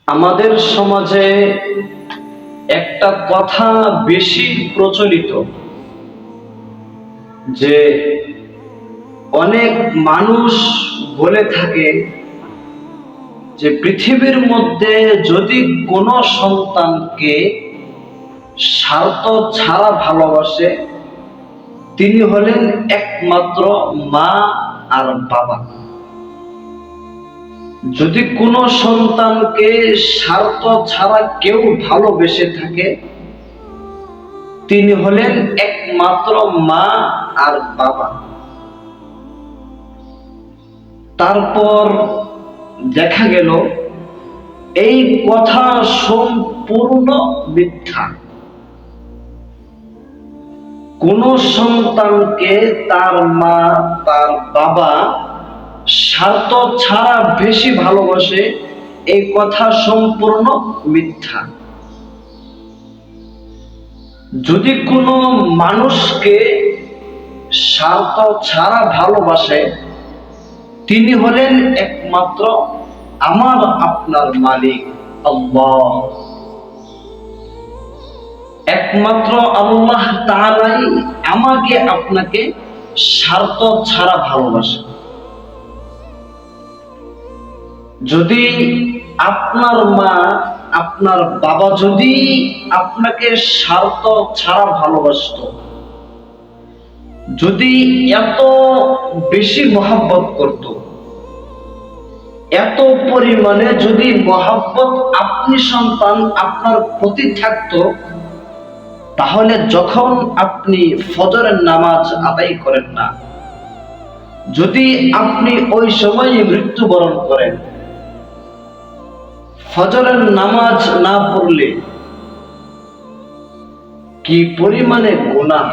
আমাদের সমাজে একটা কথা বেশি প্রচলিত যে অনেক মানুষ বলে থাকে যে পৃথিবীর মধ্যে যদি কোনো সন্তানকে স্বার্থ ছাড়া ভালোবাসে তিনি হলেন একমাত্র মা আর বাবা। যদি কোনো সন্তানকে স্বার্থ ছাড়া কেউ ভালোবেসে থাকে তিনি হলেন একমাত্র মা আর বাবা। তারপর দেখা গেল এই কথা সম্পূর্ণ মিথ্যা। কোন সন্তানকে তার মা তার বাবা স্বার্থ ছাড়া বেশি ভালোবাসে এই কথা সম্পূর্ণ মিথ্যা। যদি কোনো মানুষকে স্বার্থ ছাড়া ভালোবাসে তিনি হলেন একমাত্র আমার আপনার মালিক আল্লাহ। একমাত্র আল্লাহ তাআলাই আমাকে আপনাকে স্বার্থ ছাড়া ভালোবাসে। যদি আপনার মা আপনার বাবা যদি আপনাকে স্বার্থ ছাড়া ভালোবাসতো, যদি এত বেশি মহব্বত করত, এত পরিমাণে যদি মহব্বত আপনি সন্তান আপনার প্রতি থাকতো, তাহলে যখন আপনি ফজরের নামাজ আদায় করেন না, যদি আপনি ওই সময় মৃত্যুবরণ করেন, ফজরের নামাজ না পড়লে কি পরিমাণে গুনাহ,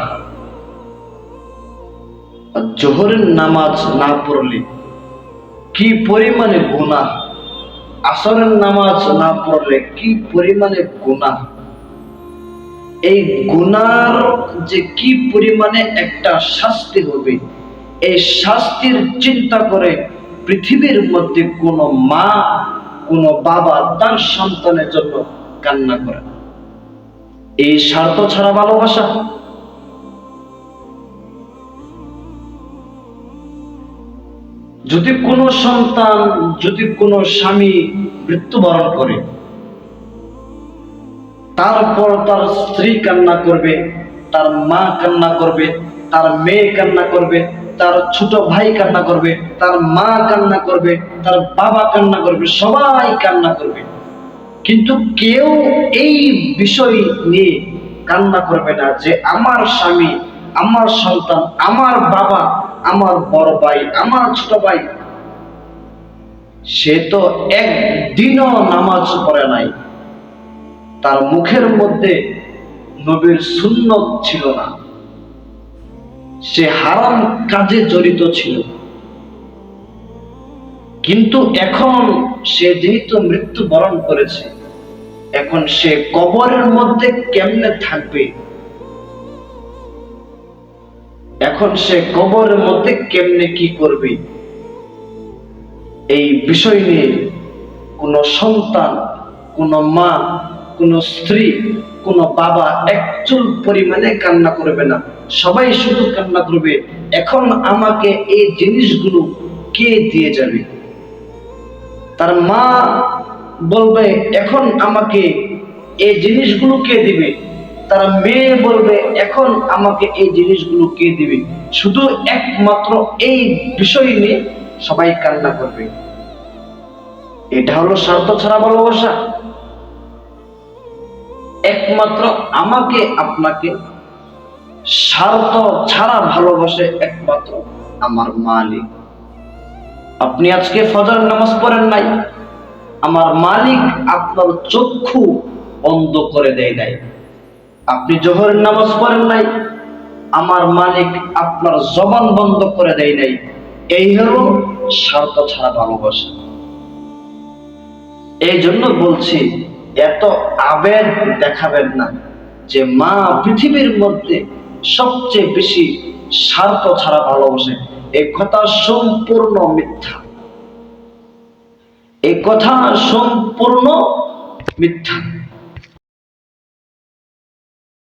জোহরের নামাজ না পড়লে কি পরিমাণে গুনাহ, আসরের নামাজ না পড়লে কি পরিমাণে গুনাহ। এই গুনার যে কি পরিমাণে একটা শাস্তি হবে, এই শাস্তির চিন্তা করে পৃথিবীর মধ্যে কোনো মা কোনো বাবা তার সন্তানের জন্য কান্না করে না। এই স্বার্থ ছাড়া ভালোবাসা। যদি কোনো সন্তান, যদি কোনো স্বামী মৃত্যুবরণ করে, তারপর তার স্ত্রী কান্না করবে, তার মা কান্না করবে, তার মেয়ে কান্না করবে, তার ছোট ভাই কান্না করবে, তার মা কান্না করবে, তার বাবা কান্না করবে, সবাই কান্না করবে, কিন্তু কেউ এই বিষয় নিয়ে কান্না করবে না যে আমার স্বামী, আমার সন্তান, আমার বাবা, আমার বড় ভাই, আমার ছোট ভাই সে তো একদিনও নামাজ পড়ে নাই, তার মুখের মধ্যে নবীর সুন্নত ছিল না, সে হারাম কাজে জড়িত ছিল, কিন্তু এখন সে যেহেতু মৃত্যুবরণ করেছে, এখন সে কবরের মধ্যে কেমনে থাকবে, এখন সে কবরের মধ্যে কেমনে কি করবে, এই বিষয় নিয়ে কোনো সন্তান, কোনো মা, কোনো স্ত্রী, কোনো বাবা একচুল পরিমাণে কান্না করবে না। সবাই শুধু কান্না করবে এখন আমাকে এই জিনিসগুলো কে দিয়ে যাবে। তার মা বলবে এখন আমাকে এই জিনিসগুলো কে দিবে, তার মেয়ে বলবে এখন আমাকে এই জিনিসগুলো কে দিবে। শুধু একমাত্র এই বিষয় নিয়ে সবাই কান্না করবে। এটা হলো স্বার্থ ছাড়া ভালোবাসা। একমাত্র আমাকে আপনাকে স্বার্থ ছাড়া ভালোবাসে একমাত্র আমার মালিক। আপনি আজকে ফজর নামাজ পড়েন নাই, আমার মালিক আপনার চক্ষু বন্ধ করে দেয় নাই। আপনি জোহরের নামাজ পড়েন নাই, আমার মালিক আপনার জবান বন্ধ করে দেয় নাই। এই হলো স্বার্থ ছাড়া ভালোবাসা। এই জন্য বলছি এত আবেগ দেখাবেন না যে মা পৃথিবীর মধ্যে সবচেয়ে বেশি স্বার্থ ছাড়া ভালোবাসে। এই কথা সম্পূর্ণ মিথ্যা, এই কথা সম্পূর্ণ মিথ্যা।